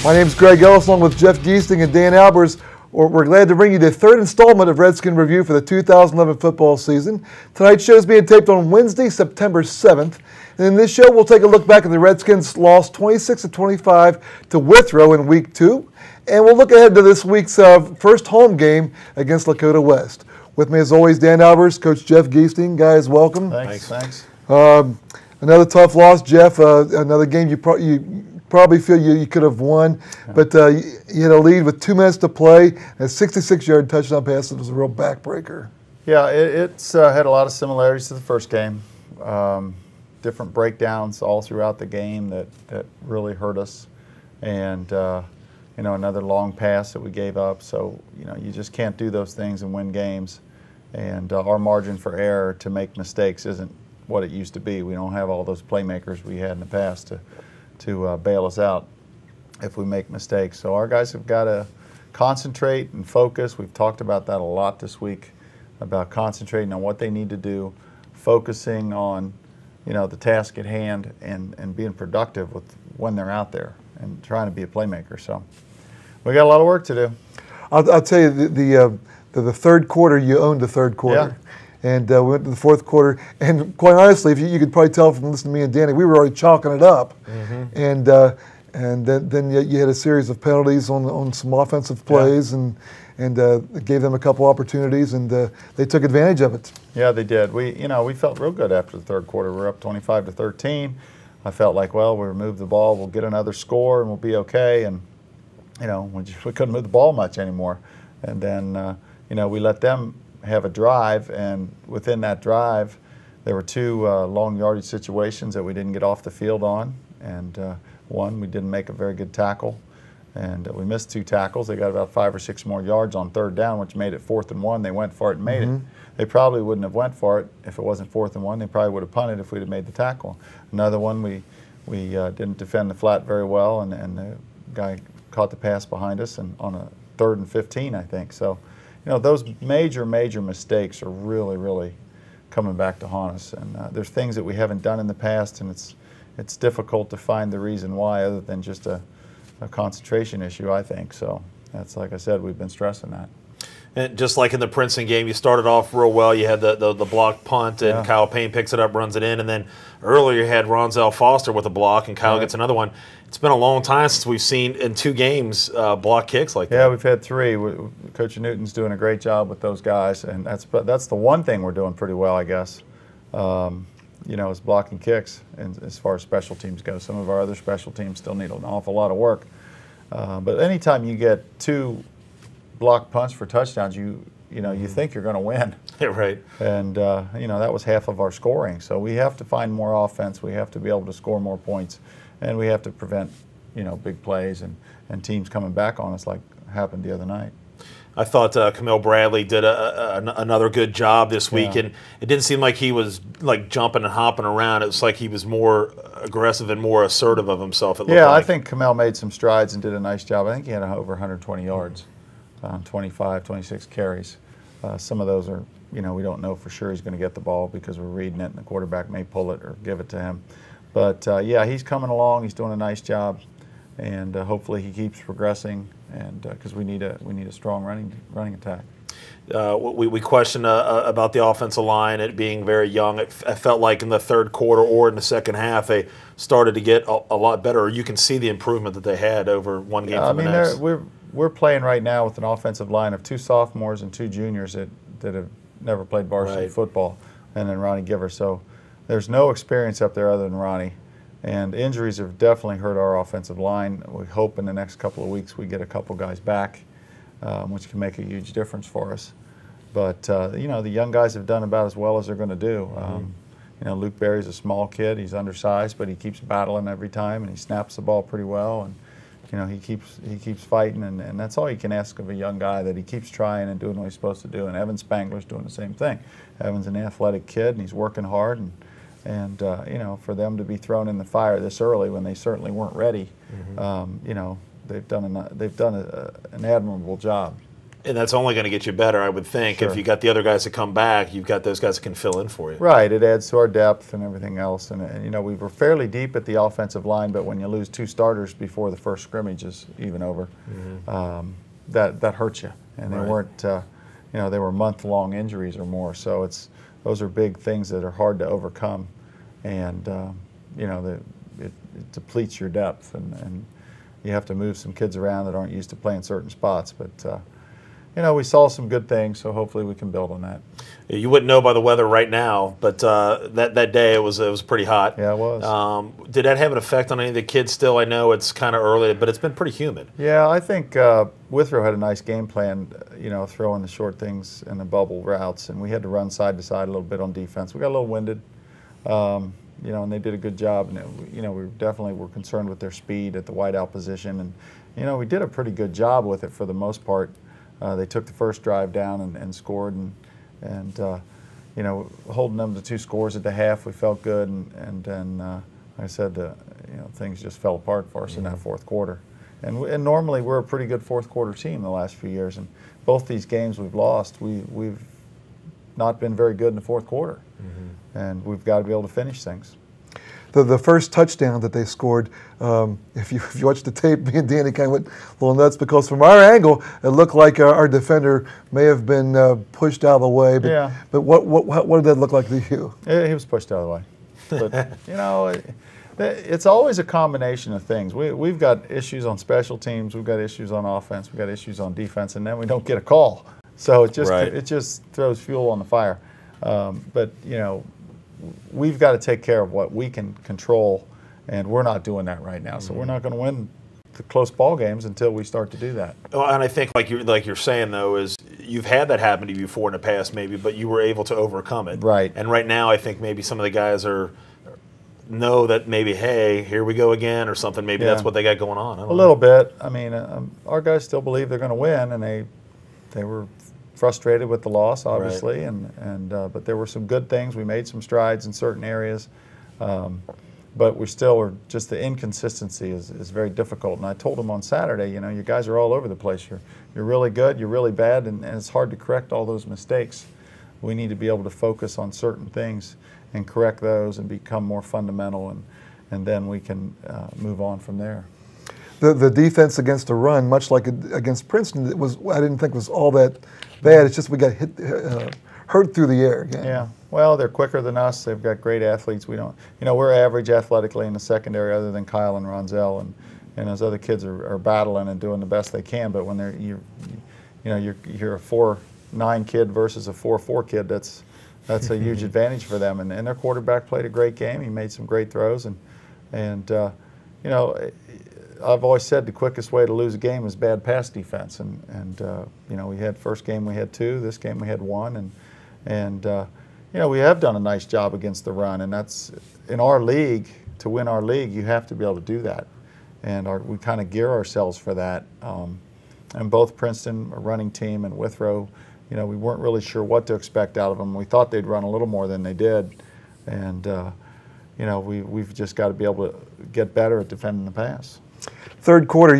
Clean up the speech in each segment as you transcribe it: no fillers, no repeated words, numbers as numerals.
My name's Greg Ellis, along with Jeff Giesting and Dan Albers. We're glad to bring you the third installment of Redskin Review for the 2011 football season. Tonight's show is being taped on Wednesday, September 7th. And in this show, we'll take a look back at the Redskins' loss 26-25 to Withrow in Week 2. And we'll look ahead to this week's first home game against Lakota West. With me, as always, Dan Albers, Coach Jeff Giesting. Guys, welcome. Thanks. Another tough loss, Jeff. Another game you probably feel you could have won, but you had a lead with 2 minutes to play. A 66-yard touchdown pass that was a real backbreaker. Yeah, it's had a lot of similarities to the first game. Different breakdowns all throughout the game that really hurt us, and another long pass that we gave up. So you just can't do those things and win games. And our margin for error to make mistakes isn't what it used to be. We don't have all those playmakers we had in the past to bail us out if we make mistakes. So our guys have got to concentrate and focus. We've talked about that a lot this week, about concentrating on what they need to do, focusing on the task at hand, and being productive with when they're out there and trying to be a playmaker. So we got a lot of work to do. I'll tell you, the third quarter, you owned the third quarter. Yeah. And we went to the fourth quarter, and quite honestly, if you could probably tell from listening to me and Danny, we were already chalking it up. Mm-hmm. And then you had a series of penalties on some offensive plays, and gave them a couple opportunities, and they took advantage of it. Yeah, they did. We felt real good after the third quarter. We're up 25-13. I felt like, well, we removed the ball, we'll get another score, and we'll be okay. And we couldn't move the ball much anymore. And then we let them have a drive, and within that drive, there were 2 long yardage situations that we didn't get off the field on, and one, we didn't make a very good tackle, and we missed 2 tackles. They got about 5 or 6 more yards on third down, which made it 4th and 1. They went for it and made it. They probably wouldn't have went for it if it wasn't 4th and 1. They probably would have punted if we'd have made the tackle. Another one, we didn't defend the flat very well, and the guy caught the pass behind us and on a 3rd and 15, I think. So those major mistakes are really coming back to haunt us. And there's things that we haven't done in the past, and it's difficult to find the reason why, other than just a concentration issue, I think. So that's, like I said, we've been stressing that. And just like in the Princeton game, you started off real well. You had the blocked punt, and Kyle Payne picks it up, runs it in. And then earlier you had Ronzel Foster with a block, and Kyle gets another one. It's been a long time since we've seen in 2 games block kicks like that. Yeah, we've had 3. Coach Newton's doing a great job with those guys, and that's the one thing we're doing pretty well, I guess, is blocking kicks. And as far as special teams go, some of our other special teams still need an awful lot of work. But anytime you get 2 blocked punts for touchdowns, you think you're going to win. Yeah, right. And that was half of our scoring. So we have to find more offense. We have to be able to score more points, and we have to prevent big plays and teams coming back on us like happened the other night. I thought Camille Bradley did another good job this week, and it didn't seem like he was like jumping and hopping around. It was like he was more aggressive and more assertive of himself. I think Camille made some strides and did a nice job. I think he had over 120 yards. 25, 26 carries. Some of those are, we don't know for sure he's going to get the ball because we're reading it, and the quarterback may pull it or give it to him. But he's coming along. He's doing a nice job, and hopefully he keeps progressing. And because we need a strong running attack. We questioned about the offensive line, it being very young. It felt like in the third quarter or in the second half they started to get a lot better. You can see the improvement that they had over one game from the next. We're playing right now with an offensive line of 2 sophomores and 2 juniors that have never played varsity football, and then Ronnie Giver. So there's no experience up there other than Ronnie. And injuries have definitely hurt our offensive line. We hope in the next couple of weeks we get a couple guys back, which can make a huge difference for us. But, the young guys have done about as well as they're going to do. Luke Berry's a small kid. He's undersized, but he keeps battling every time, and he snaps the ball pretty well. And he keeps fighting, and that's all you can ask of a young guy, that he keeps trying and doing what he's supposed to do. And Evan Spangler's doing the same thing. Evan's an athletic kid, and he's working hard. And for them to be thrown in the fire this early when they certainly weren't ready, they've done an admirable job. And that's only going to get you better, I would think. Sure. If you got the other guys that come back, you've got those guys that can fill in for you. Right. It adds to our depth and everything else. And you know, we were fairly deep at the offensive line, but when you lose 2 starters before the first scrimmage is even over, that hurts you. And they weren't, you know, they were month-long injuries or more. So those are big things that are hard to overcome, and you know, it depletes your depth, and you have to move some kids around that aren't used to playing certain spots. But you know, we saw some good things, so hopefully we can build on that. You wouldn't know by the weather right now, but that day it was pretty hot. Yeah, it was. Did that have an effect on any of the kids still? I know it's kind of early, but it's been pretty humid. Yeah, I think Withrow had a nice game plan, you know, throwing the short things and the bubble routes, and we had to run side to side a little bit on defense. We got a little winded, you know, and they did a good job. And, you know, we definitely were concerned with their speed at the wideout position, and, you know, we did a pretty good job with it for the most part. They took the first drive down and scored, and you know, holding them to 2 scores at the half, we felt good, and then like I said, you know, things just fell apart for us in that fourth quarter. And normally we're a pretty good fourth quarter team the last few years, and both these games we've lost, we've not been very good in the fourth quarter, and we've got to be able to finish things. The first touchdown that they scored, if you watch the tape, me and Danny kind of went a little nuts because from our angle, it looked like our defender may have been pushed out of the way. But, yeah. But what did that look like to you? He was pushed out of the way. But, you know, it's always a combination of things. We've got issues on special teams, we've got issues on offense, we've got issues on defense, and then we don't get a call. So it just throws fuel on the fire. But, you know, we've got to take care of what we can control, and we're not doing that right now. So we're not going to win the close ball games until we start to do that. Well, and I think like you're saying though, is you've had that happen to you before in the past maybe, but you were able to overcome it. Right. And right now I think maybe some of the guys know that maybe, hey, here we go again or something. Maybe that's what they got going on. I don't know. A little bit. I mean, our guys still believe they're going to win, and they were frustrated with the loss, obviously, but there were some good things. We made some strides in certain areas, but we still are just the inconsistency is very difficult. And I told them on Saturday, you know, you guys are all over the place. You're really good, you're really bad, and it's hard to correct all those mistakes. We need to be able to focus on certain things and correct those and become more fundamental, and then we can move on from there. The defense against the run, much like against Princeton, I didn't think was all that bad. It's just we got hurt through the air again. Yeah. Well, they're quicker than us. They've got great athletes. We don't, you know, we're average athletically in the secondary, other than Kyle and Ronzel, and those other kids are battling and doing the best they can. But when you're a 4'9" kid versus a 4'4" kid, that's a huge advantage for them. And their quarterback played a great game. He made some great throws, and you know, I've always said the quickest way to lose a game is bad pass defense, and you know, we had first game we had 2, this game we had 1, and you know, we have done a nice job against the run, and that's in our league. To win our league, you have to be able to do that, and we kind of gear ourselves for that. And both Princeton, a running team, and Withrow, you know, we weren't really sure what to expect out of them. We thought they'd run a little more than they did, and you know, we've just got to be able to get better at defending the pass. Third quarter,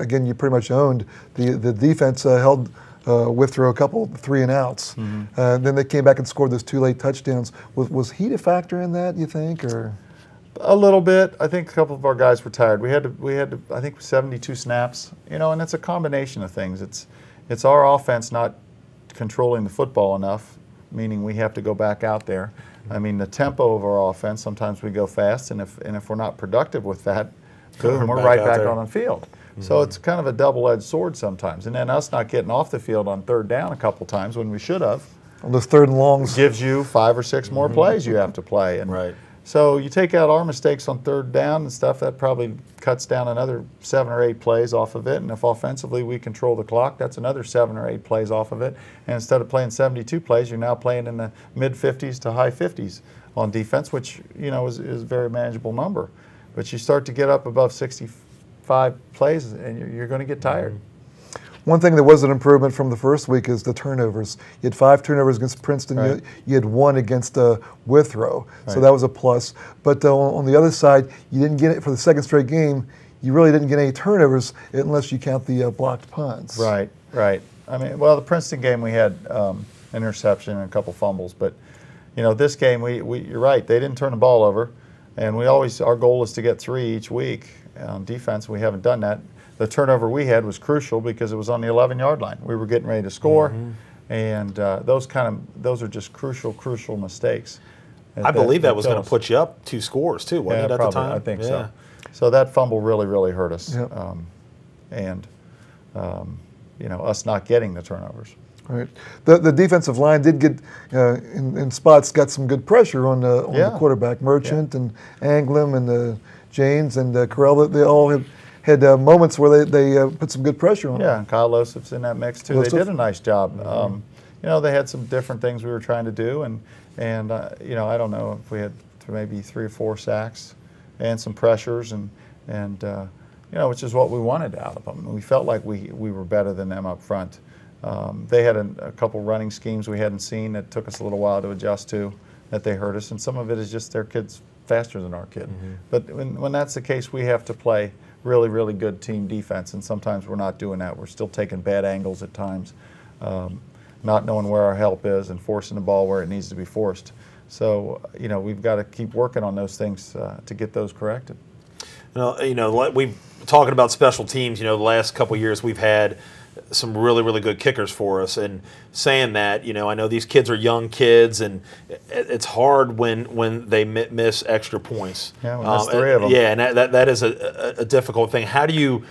again, you pretty much owned. The defense held Withrow a couple 3-and-outs. Then they came back and scored those 2 late touchdowns. Was heat a factor in that, you think, or? A little bit. I think a couple of our guys were tired. We had I think 72 snaps. You know, and it's a combination of things. It's our offense not controlling the football enough, meaning we have to go back out there. I mean, the tempo of our offense, sometimes we go fast, and if we're not productive with that, boom, we're right back on the field. So it's kind of a double-edged sword sometimes. And then us not getting off the field on third down a couple times when we should have. On those third and longs. Gives you 5 or 6 more plays you have to play. And so you take out our mistakes on third down and stuff, that probably cuts down another 7 or 8 plays off of it. And if offensively we control the clock, that's another 7 or 8 plays off of it. And instead of playing 72 plays, you're now playing in the mid-50s to high 50s on defense, which, you know, is a very manageable number. But you start to get up above 65 plays, and you're going to get tired. One thing that was an improvement from the first week is the turnovers. You had 5 turnovers against Princeton. You had 1 against Withrow. So that was a plus. But on the other side, you didn't get it for the second straight game. You really didn't get any turnovers unless you count the blocked punts. Right. I mean, well, the Princeton game we had interception and a couple fumbles, but this game you're right. They didn't turn the ball over, and our goal is to get 3 each week on defense. We haven't done that. The turnover we had was crucial because it was on the 11-yard line. We were getting ready to score, and those are just crucial mistakes. I believe that was going to put you up 2 scores too, wasn't it, at probably, the time? I think so. So that fumble really hurt us, Yep. Us not getting the turnovers. Right. The defensive line did get in spots got some good pressure on the quarterback. Merchant and Anglem and James and Carell. They all had moments where they put some good pressure on. Yeah, and Kyle Losif's in that mix too. They did a nice job. They had some different things we were trying to do, and I don't know if we had maybe 3 or 4 sacks and some pressures, and which is what we wanted out of them. We felt like we were better than them up front. They had a couple running schemes we hadn't seen that took us a little while to adjust to, that they hurt us, and some of it is just their kid's faster than our kid. But when that's the case, we have to play really good team defense, and sometimes we're not doing that. We're still taking bad angles at times, not knowing where our help is and forcing the ball where it needs to be forced. So, we've got to keep working on those things to get those corrected. We talking about special teams. The last couple of years we've had some really good kickers for us. And saying that, I know these kids are young kids, and it's hard when they miss extra points. Yeah, we missed 3 of them. Yeah, and that is a difficult thing. How do you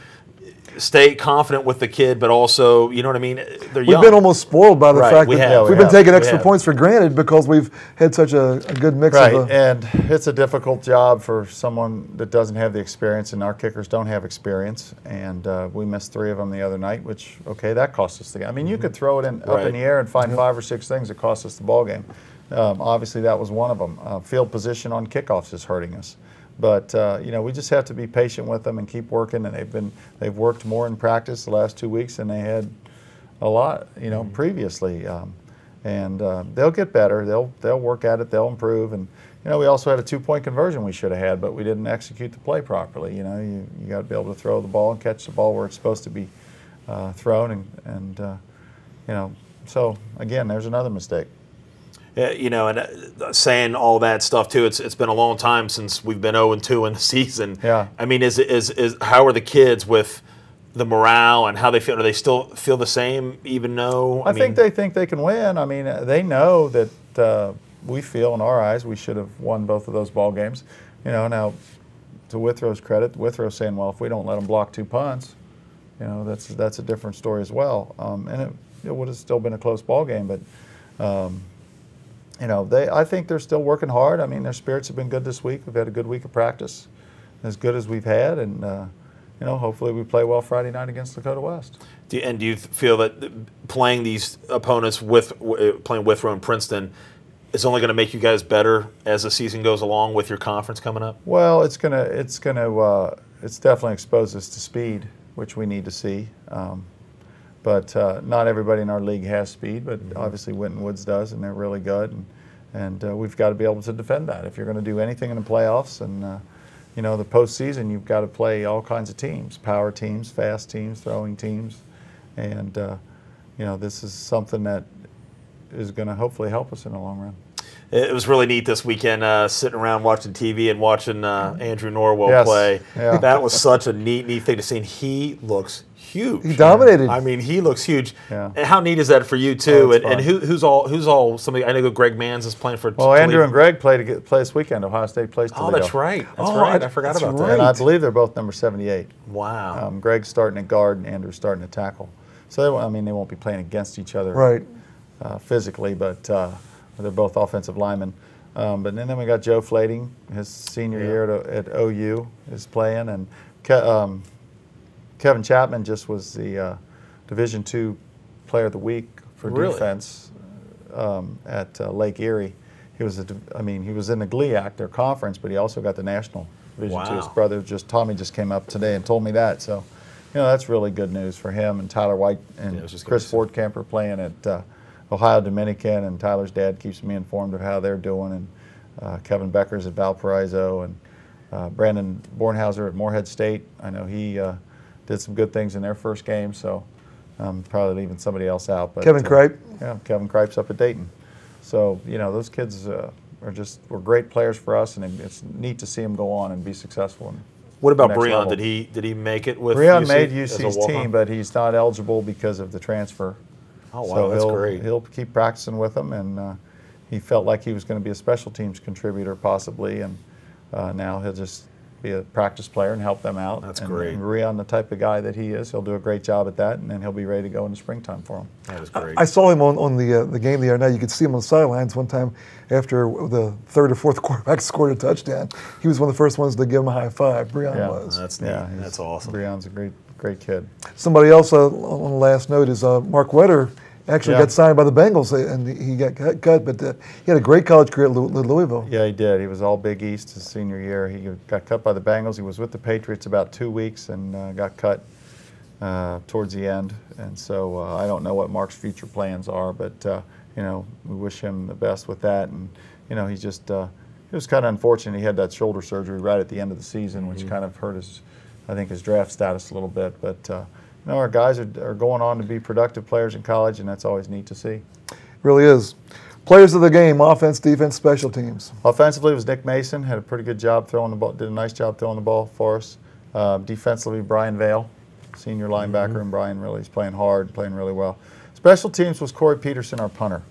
stay confident with the kid, but also, you know what I mean? They're young. We've been almost spoiled by the fact that we've been taking extra have. points for granted because we've had such a good mix of and it's a difficult job for someone that doesn't have the experience, and our kickers don't have experience, and we missed 3 of them the other night, which, that cost us the game. I mean, you could throw it up in the air and find 5 or 6 things that cost us the ball game. Obviously, that was one of them. Field position on kickoffs is hurting us. But we just have to be patient with them and keep working. And they've worked more in practice the last 2 weeks than they had a lot, previously. And they'll get better. They'll work at it. They'll improve. And we also had a 2-point conversion we should have had, but we didn't execute the play properly. You got to be able to throw the ball and catch the ball where it's supposed to be thrown. So again, there's another mistake. And saying all that stuff too. It's been a long time since we've been 0-2 in the season. Yeah. I mean, is how are the kids with the morale and how they feel? Do they still feel the same, even though? I think they think they can win. I mean, they know that we feel in our eyes we should have won both of those ball games. Now to Withrow's credit, Withrow's saying, well, if we don't let them block 2 punts, that's a different story as well. And it would have still been a close ball game, but. I think they're still working hard. I mean, their spirits have been good this week. We've had a good week of practice, as good as we've had, and hopefully we play well Friday night against Dakota West. Do you feel that playing these opponents playing Withrow and Princeton is only going to make you guys better as the season goes along with your conference coming up? Well, it's definitely exposed us to speed, which we need to see. But not everybody in our league has speed, but obviously Winton Woods does, and they're really good. And we've got to be able to defend that. If you're going to do anything in the playoffs and, the postseason, you've got to play all kinds of teams, power teams, fast teams, throwing teams. And, this is something that is going to hopefully help us in the long run. It was really neat this weekend, sitting around watching TV and watching Andrew Norwell play. Yeah. That was such a neat thing to see. And he looks huge. He dominated. I mean, he looks huge. Yeah. And how neat is that for you too? Oh, and who's all somebody? I know Greg Mans is playing for. Well, Andrew and Greg play this weekend. Ohio State plays Toledo. Oh, that's right. That's right. I forgot about that. And I believe they're both number 78. Wow. Greg's starting at guard and Andrew's starting at tackle. So they won't be playing against each other physically, but they're both offensive linemen. But then we got Joe Flading, his senior year at OU is playing, and Kevin Chapman just was the Division II Player of the Week for defense at Lake Erie. He was he was in the GLIAC, their conference, but he also got the National Division II. His brother Tommy just came up today and told me that. So, that's really good news for him. And Tyler White and Chris Fordcamper playing at Ohio Dominican, and Tyler's dad keeps me informed of how they're doing. And Kevin Becker's at Valparaiso, and Brandon Bornhauser at Morehead State. I know he did some good things in their first game. So, Probably leaving somebody else out. But, Kevin Kripe. Yeah, Kevin Kripe's up at Dayton. So, those kids were great players for us, and it's neat to see them go on and be successful. What about Breon? Did he make it with Breon UC made as a UC's walk-on? team, but he's not eligible because of the transfer. Oh, wow, so that's great. He'll keep practicing with them, and he felt like he was going to be a special teams contributor possibly, and now he'll just be a practice player and help them out. That's great. And Breon, the type of guy that he is, he'll do a great job at that, and then he'll be ready to go in the springtime for him. That is great. I saw him on the game the other night. You could see him on the sidelines one time after the third or fourth quarterback scored a touchdown. He was one of the first ones to give him a high five. Breon was. That's neat. Yeah, That's awesome. Breon's a great kid. Somebody else on the last note is Mark Wetter. Actually Yeah. got signed by the Bengals, and he got cut, but he had a great college career at Louisville. Yeah, he did. He was all Big East his senior year. He got cut by the Bengals. He was with the Patriots about 2 weeks and got cut towards the end. And so I don't know what Mark's future plans are, but we wish him the best with that. And he's just it was kind of unfortunate. He had that shoulder surgery right at the end of the season, which kind of hurt his draft status a little bit. But our guys are going on to be productive players in college, and that's always neat to see. Really is. Players of the game: offense, defense, special teams. Offensively, it was Nick Mason. Had a pretty good job throwing the ball. Did a nice job throwing the ball for us. Defensively, Brian Vale, senior linebacker, and Brian really is playing hard, playing really well. Special teams was Corey Peterson, our punter.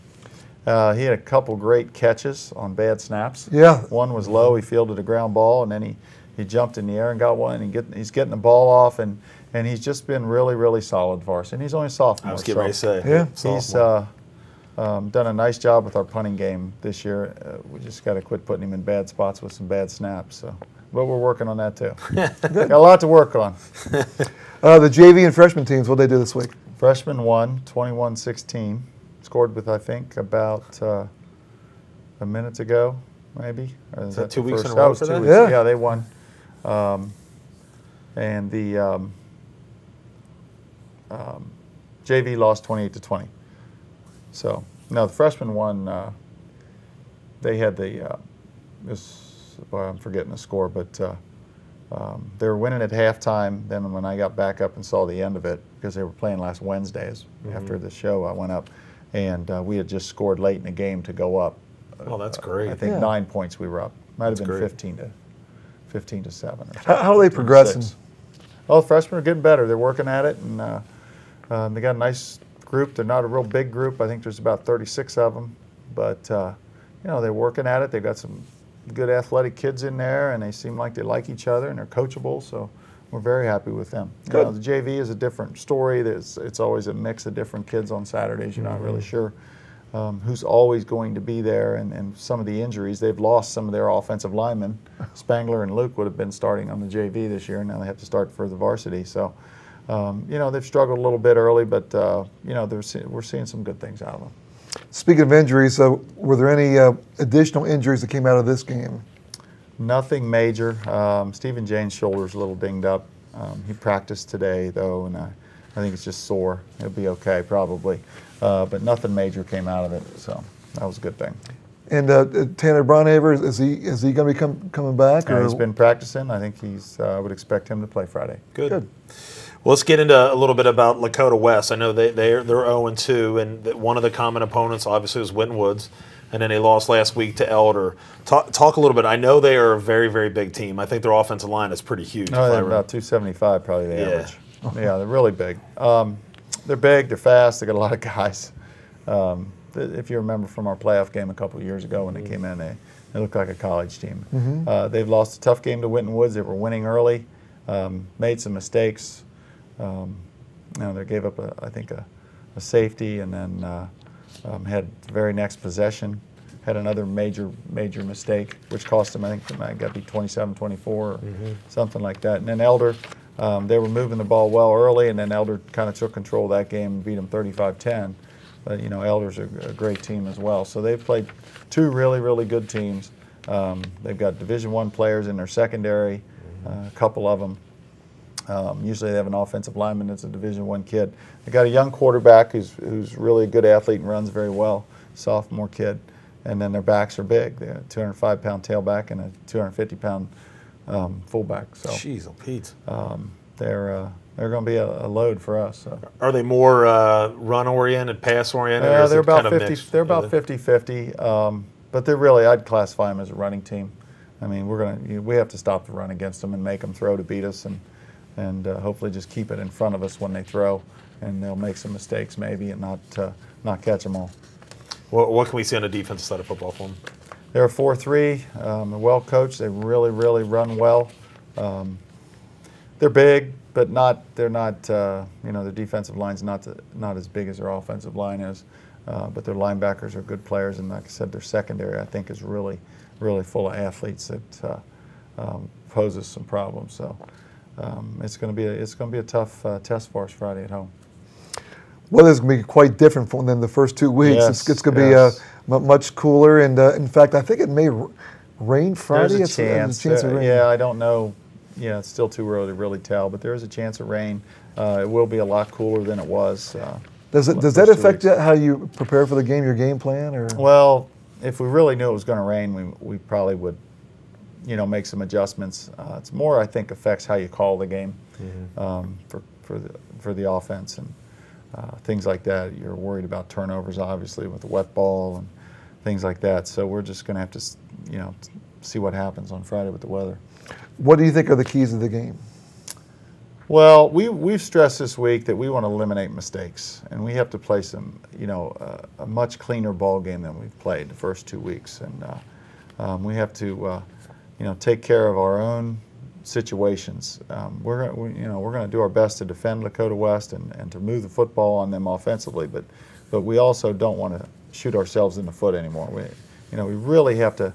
He had a couple great catches on bad snaps. Yeah. One was low. He fielded a ground ball, and then he jumped in the air and got one. And he's getting the ball off, and he's just been really, really solid for us. And he's only a sophomore. I was getting ready to say. Yeah. He's done a nice job with our punting game this year. We just got to quit putting him in bad spots with some bad snaps. So, but we're working on that too. Got a lot to work on. The JV and freshman teams, what did they do this week? Freshman won 21-16. Scored with, I think, about a minute ago, maybe. Or Is that 2 the weeks first- in a row was for 2 them? weeks. Yeah. Yeah, they won. And the JV lost 28-20. So, no, the freshmen won. They had I'm forgetting the score, but they were winning at halftime. Then when I got back up and saw the end of it, because they were playing last Wednesdays after the show, I went up, and we had just scored late in the game to go up. Oh, that's great. I think Yeah. 9 points we were up. Might have been great. 15 to 7. Or How are they progressing? 6. Well, the freshmen are getting better. They're working at it, and they got a nice group. They're not a real big group. I think there's about 36 of them, but they're working at it. They've got some good athletic kids in there, and they seem like they like each other, and they're coachable. So we're very happy with them. Good. The JV is a different story. It's always a mix of different kids on Saturdays. You're not really sure who's always going to be there, and some of the injuries. They've lost some of their offensive linemen. Spangler and Luke would have been starting on the JV this year, and now they have to start for the varsity. So, they've struggled a little bit early, but, we're seeing some good things out of them. Speaking of injuries, were there any additional injuries that came out of this game? Nothing major. Stephen Jane's shoulder's a little dinged up. He practiced today, though, and I think it's just sore. He'll be okay, probably. But nothing major came out of it, so that was a good thing. And Tanner Bronhaver, is he going to be coming back? He's been practicing. I think I would expect him to play Friday. Good. Good. Well, let's get into a little bit about Lakota West. I know they're 0-2, and one of the common opponents obviously was Winton Woods, and then they lost last week to Elder. Talk a little bit. I know they are a very, very big team. I think their offensive line is pretty huge. No, they're about 275 probably the Yeah. average. Yeah, they're really big. They're big. They're fast. They got a lot of guys. If you remember from our playoff game a couple of years ago when they came in, they looked like a college team. They've lost a tough game to Winton Woods. They were winning early, made some mistakes. They gave up I think a safety, and then had the very next possession had another major mistake, which cost them, I think it got to be 27-24 or something like that. And then Elder, they were moving the ball well early, and then Elder kind of took control of that game and beat them 35-10. But Elder's a great team as well. So they've played two really, really good teams. They've got Division I players in their secondary, a couple of them. Usually they have an offensive lineman that's a Division I kid. They got a young quarterback who's really a good athlete and runs very well, sophomore kid. And then their backs are big. They're a 205-pound tailback and a 250-pound fullback. So Jeez, oh Pete. they're going to be a load for us. So. Are they more run-oriented, pass-oriented? Yeah, or is they're it about kind of 50. mixed? They're about 50-50. But they're really, I'd classify them as a running team. I mean, we have to stop the run against them and make them throw to beat us, and hopefully just keep it in front of us when they throw, and they'll make some mistakes maybe and not catch them all. What can we see on the defensive side of football for them? They're a 4-3. They're well coached. They really, really run well. They're big, but they're not. Their defensive line's not as big as their offensive line is. But their linebackers are good players, and like I said, their secondary I think is really, really full of athletes that poses some problems. So it's going to be a tough test for us Friday at home. Weather's going to be quite different than the first 2 weeks. Yes, It's going to be much cooler, and in fact, I think it may rain Friday. There's a chance of rain. Yeah, I don't know. Yeah, it's still too early to really tell, but there is a chance of rain. It will be a lot cooler than it was. Does that affect how you prepare for the game, your game plan, or? Well, if we really knew it was going to rain, we probably would, make some adjustments. It's more, I think, affects how you call the game for the offense and things like that. You're worried about turnovers, obviously, with the wet ball and things like that. So we're just going to have to, see what happens on Friday with the weather. What do you think are the keys of the game? Well, we've stressed this week that we want to eliminate mistakes, and we have to play some, a much cleaner ball game than we've played the first 2 weeks, and we have to, take care of our own situations. We're going to do our best to defend Lakota West and to move the football on them offensively, but we also don't want to shoot ourselves in the foot anymore. We really have to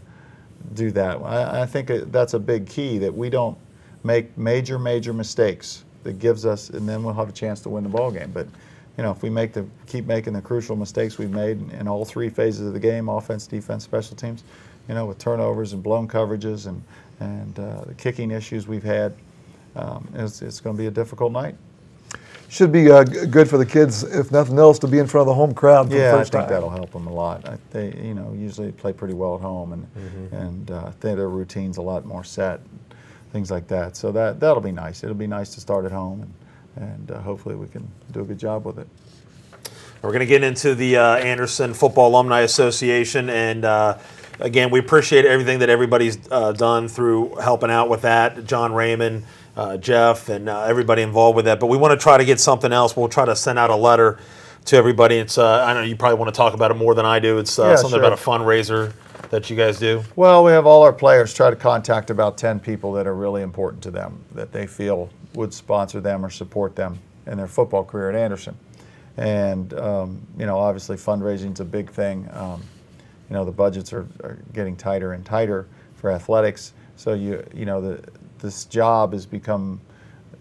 do that. I think that's a big key, that we don't make major mistakes that gives us, and then we'll have a chance to win the ball game. But if we keep making the crucial mistakes we've made in all 3 phases of the game, offense, defense, special teams, with turnovers and blown coverages and the kicking issues we've had, it's going to be a difficult night. Should be good for the kids, if nothing else, to be in front of the home crowd for the first time. I think that'll help them a lot. They usually play pretty well at home, and I think their routine's a lot more set, things like that. So that'll be nice. It'll be nice to start at home, and hopefully we can do a good job with it. We're going to get into the Anderson Football Alumni Association, and again, we appreciate everything that everybody's done through helping out with that. John Raymond, Jeff, and everybody involved with that. But we want to try to get something else. We'll try to send out a letter to everybody. It's I know you probably want to talk about it more than I do. It's something about a fundraiser that you guys do. Well, we have all our players try to contact about 10 people that are really important to them, that they feel would sponsor them or support them in their football career at Anderson. And obviously fundraising is a big thing. The budgets are getting tighter and tighter for athletics. So this job has become,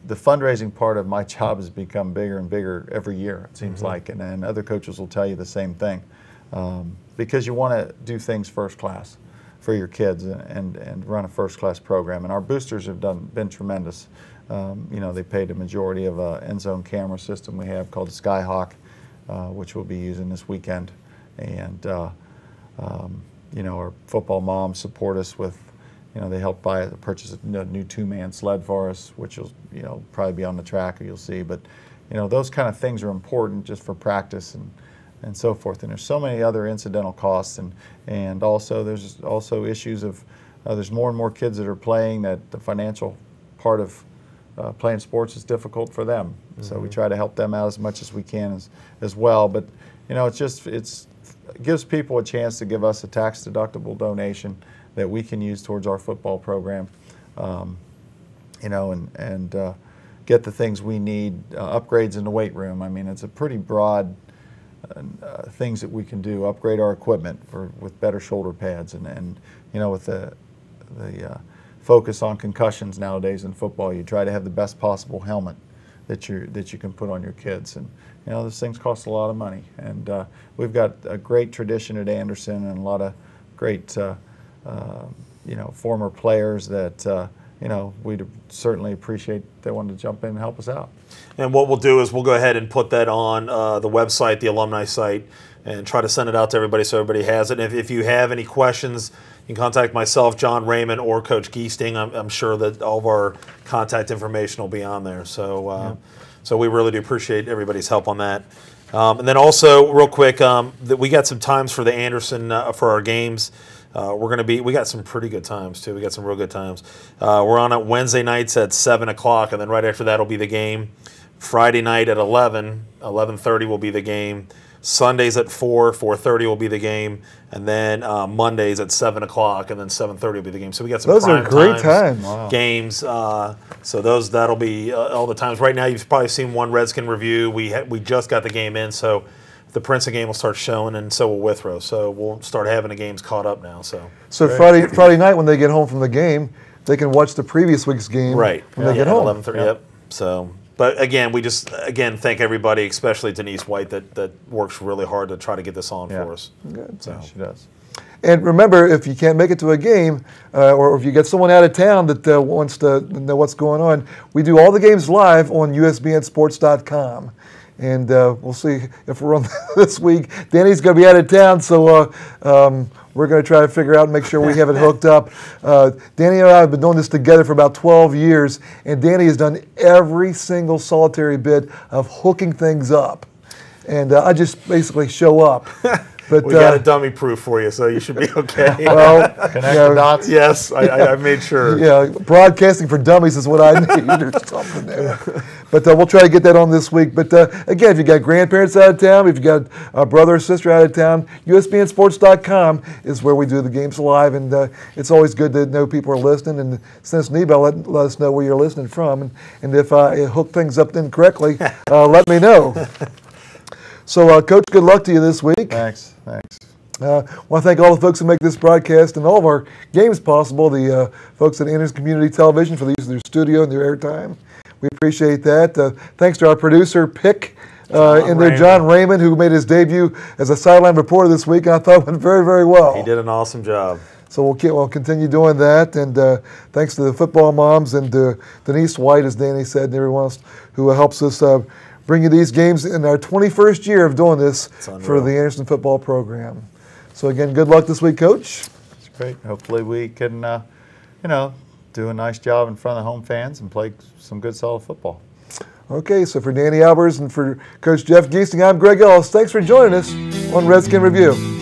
the fundraising part of my job has become bigger and bigger every year, it seems like, and other coaches will tell you the same thing, because you want to do things first class for your kids and run a first class program. And our boosters have been tremendous. They paid a majority of an end zone camera system we have called the Skyhawk, which we'll be using this weekend. And our football moms support us with, they helped purchase a new 2-man sled for us, which will probably be on the track, or you'll see. But those kind of things are important just for practice and so forth. And there's so many other incidental costs, and also there's also issues of there's more and more kids that are playing, that the financial part of playing sports is difficult for them. So we try to help them out as much as we can as well. But it gives people a chance to give us a tax-deductible donation that we can use towards our football program, and get the things we need, upgrades in the weight room. I mean, it's a pretty broad things that we can do, upgrade our equipment with better shoulder pads, and with the focus on concussions nowadays in football, you try to have the best possible helmet that you can put on your kids. And those things cost a lot of money, and we've got a great tradition at Anderson and a lot of great former players that we'd certainly appreciate they wanted to jump in and help us out. And what we'll do is we'll go ahead and put that on the website, the alumni site, and try to send it out to everybody so everybody has it. And if you have any questions, you can contact myself, John Raymond, or Coach Giesting. I'm sure that all of our contact information will be on there. So, so we really do appreciate everybody's help on that. And then also, real quick, that we got some times for the Anderson for our games. We got some pretty good times too. We got some real good times. We're on at Wednesday nights at 7 o'clock, and then right after that will be the game. Friday night at 11:30 will be the game. Sundays at 4:30 will be the game, and then Mondays at 7 o'clock, and then 7:30 will be the game. So we got some those prime are great times. Games. So that'll be all the times. Right now, you've probably seen one Redskin review. We just got the game in, so the Princeton game will start showing, and so will Withrow. So we'll start having the games caught up now. So Friday night when they get home from the game, they can watch the previous week's game. Right. When they get home. 11:30. Yep. So. But again, we just thank everybody, especially Denise White, that works really hard to try to get this on for us. Good. So. Yeah, she does. And remember, if you can't make it to a game, or if you get someone out of town that wants to know what's going on, we do all the games live on usbnsports.com. And we'll see if we're on this week. Danny's going to be out of town, so we're going to try to figure out and make sure we have it hooked up. Danny and I have been doing this together for about 12 years, and Danny has done every single solitary bit of hooking things up. And I just basically show up. But, we got a dummy proof for you, so you should be okay. Well, connect the dots. Yes, I made sure. Yeah, broadcasting for dummies is what I need or something there. But we'll try to get that on this week. But again, if you got grandparents out of town, if you got a brother or sister out of town, usbnsports.com is where we do the games live. And it's always good to know people are listening. And send us an email, let us know where you're listening from. And if I hook things up incorrectly, let me know. So, Coach, good luck to you this week. Thanks. I want to thank all the folks who make this broadcast and all of our games possible, the folks at Anderson Community Television for the use of their studio and their airtime. We appreciate that. Thanks to our producer, Pick, John Raymond, who made his debut as a sideline reporter this week, and I thought it went very, very well. He did an awesome job. So we'll continue doing that, and thanks to the football moms and Denise White, as Danny said, and everyone else who helps us bring you these games in our 21st year of doing this for the Anderson football program. So again, good luck this week, Coach. It's great. Hopefully we can, do a nice job in front of the home fans and play some good, solid football. Okay, so for Danny Albers and for Coach Jeff Giesting, I'm Greg Ellis. Thanks for joining us on Redskin Review.